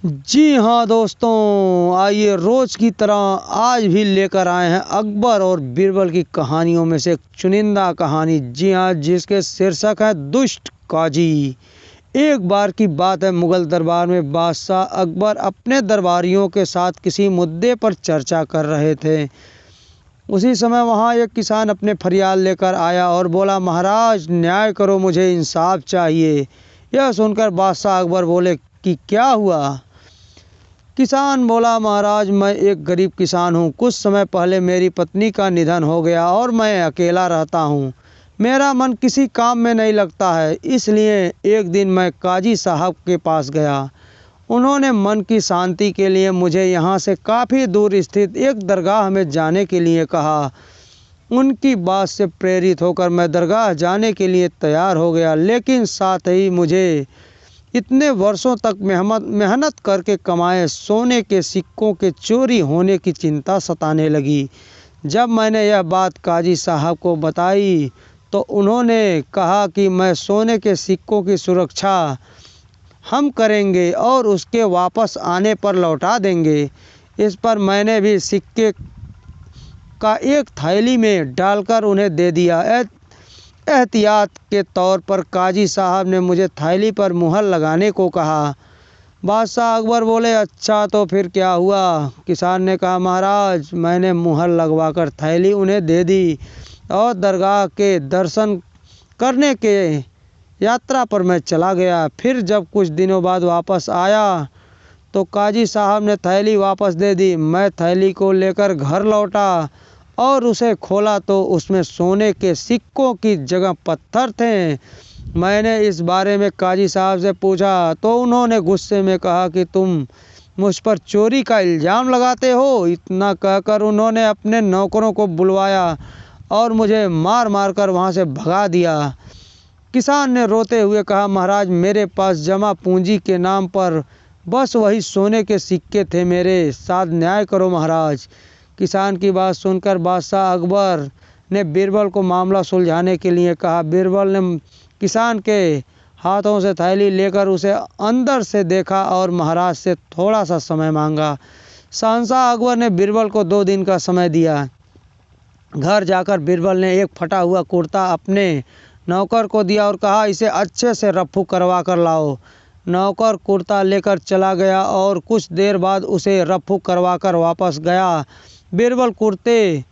जी हाँ दोस्तों, आइए रोज़ की तरह आज भी लेकर आए हैं अकबर और बीरबल की कहानियों में से एक चुनिंदा कहानी। जी हाँ, जिसके शीर्षक है दुष्ट काजी। एक बार की बात है, मुगल दरबार में बादशाह अकबर अपने दरबारियों के साथ किसी मुद्दे पर चर्चा कर रहे थे। उसी समय वहाँ एक किसान अपने फरियाद लेकर आया और बोला, महाराज न्याय करो, मुझे इंसाफ चाहिए। यह सुनकर बादशाह अकबर बोले कि क्या हुआ? किसान बोला, महाराज मैं एक गरीब किसान हूँ। कुछ समय पहले मेरी पत्नी का निधन हो गया और मैं अकेला रहता हूँ। मेरा मन किसी काम में नहीं लगता है, इसलिए एक दिन मैं काजी साहब के पास गया। उन्होंने मन की शांति के लिए मुझे यहाँ से काफ़ी दूर स्थित एक दरगाह में जाने के लिए कहा। उनकी बात से प्रेरित होकर मैं दरगाह जाने के लिए तैयार हो गया, लेकिन साथ ही मुझे इतने वर्षों तक मेहनत करके कमाए सोने के सिक्कों के चोरी होने की चिंता सताने लगी। जब मैंने यह बात काजी साहब को बताई तो उन्होंने कहा कि मैं सोने के सिक्कों की सुरक्षा हम करेंगे और उसके वापस आने पर लौटा देंगे। इस पर मैंने भी सिक्के का एक थैली में डालकर उन्हें दे दिया। एहतियात के तौर पर काजी साहब ने मुझे थैली पर मुहर लगाने को कहा। बादशाह अकबर बोले, अच्छा तो फिर क्या हुआ? किसान ने कहा, महाराज मैंने मुहर लगवाकर थैली उन्हें दे दी और दरगाह के दर्शन करने के यात्रा पर मैं चला गया। फिर जब कुछ दिनों बाद वापस आया तो काजी साहब ने थैली वापस दे दी। मैं थैली को लेकर घर लौटा और उसे खोला तो उसमें सोने के सिक्कों की जगह पत्थर थे। मैंने इस बारे में काजी साहब से पूछा तो उन्होंने गुस्से में कहा कि तुम मुझ पर चोरी का इल्ज़ाम लगाते हो। इतना कहकर उन्होंने अपने नौकरों को बुलवाया और मुझे मार मार कर वहाँ से भगा दिया। किसान ने रोते हुए कहा, महाराज मेरे पास जमा पूंजी के नाम पर बस वही सोने के सिक्के थे, मेरे साथ न्याय करो महाराज। किसान की बात सुनकर बादशाह अकबर ने बीरबल को मामला सुलझाने के लिए कहा। बीरबल ने किसान के हाथों से थैली लेकर उसे अंदर से देखा और महाराज से थोड़ा सा समय मांगा। शहंशाह अकबर ने बीरबल को 2 दिन का समय दिया। घर जाकर बीरबल ने एक फटा हुआ कुर्ता अपने नौकर को दिया और कहा, इसे अच्छे से रफू करवा कर लाओ। नौकर कुर्ता लेकर चला गया और कुछ देर बाद उसे रफू करवा कर वापस गया। बीरबल कुर्ते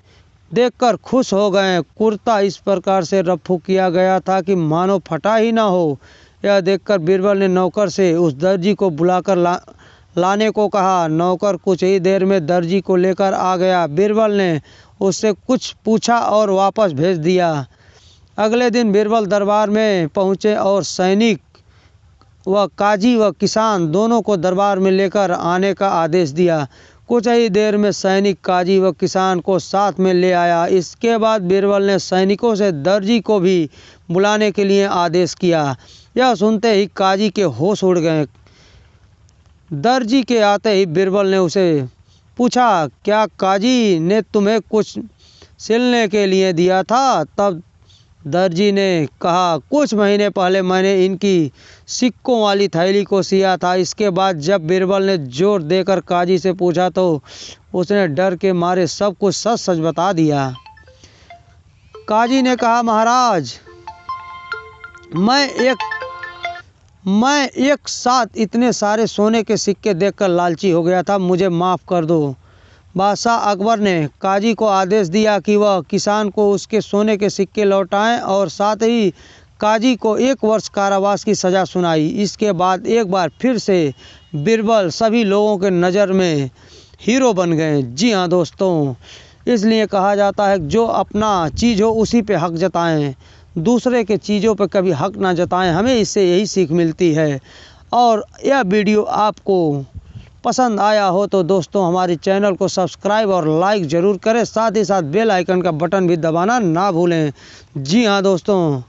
देखकर खुश हो गए। कुर्ता इस प्रकार से रफू किया गया था कि मानो फटा ही ना हो। यह देखकर बीरबल ने नौकर से उस दर्जी को बुलाकर लाने को कहा। नौकर कुछ ही देर में दर्जी को लेकर आ गया। बीरबल ने उससे कुछ पूछा और वापस भेज दिया। अगले दिन बीरबल दरबार में पहुँचे और सैनिक व काजी व किसान दोनों को दरबार में लेकर आने का आदेश दिया। कुछ ही देर में सैनिक काजी व किसान को साथ में ले आया। इसके बाद बीरबल ने सैनिकों से दर्जी को भी बुलाने के लिए आदेश किया। यह सुनते ही काजी के होश उड़ गए। दर्जी के आते ही बीरबल ने उसे पूछा, क्या काजी ने तुम्हें कुछ सिलने के लिए दिया था? तब दर्जी ने कहा, कुछ महीने पहले मैंने इनकी सिक्कों वाली थैली को सिया था। इसके बाद जब बीरबल ने जोर देकर काजी से पूछा तो उसने डर के मारे सब कुछ सच सच बता दिया। काजी ने कहा, महाराज मैं एक साथ इतने सारे सोने के सिक्के देखकर लालची हो गया था, मुझे माफ़ कर दो। बादशाह अकबर ने काजी को आदेश दिया कि वह किसान को उसके सोने के सिक्के लौटाएं और साथ ही काजी को 1 वर्ष कारावास की सज़ा सुनाई। इसके बाद एक बार फिर से बीरबल सभी लोगों के नज़र में हीरो बन गए। जी हाँ दोस्तों, इसलिए कहा जाता है जो अपना चीज़ हो उसी पे हक जताएं, दूसरे के चीज़ों पे कभी हक ना जताएं। हमें इससे यही सीख मिलती है। और यह वीडियो आपको पसंद आया हो तो दोस्तों हमारे चैनल को सब्सक्राइब और लाइक ज़रूर करें, साथ ही साथ बेल आइकन का बटन भी दबाना ना भूलें। जी हाँ दोस्तों।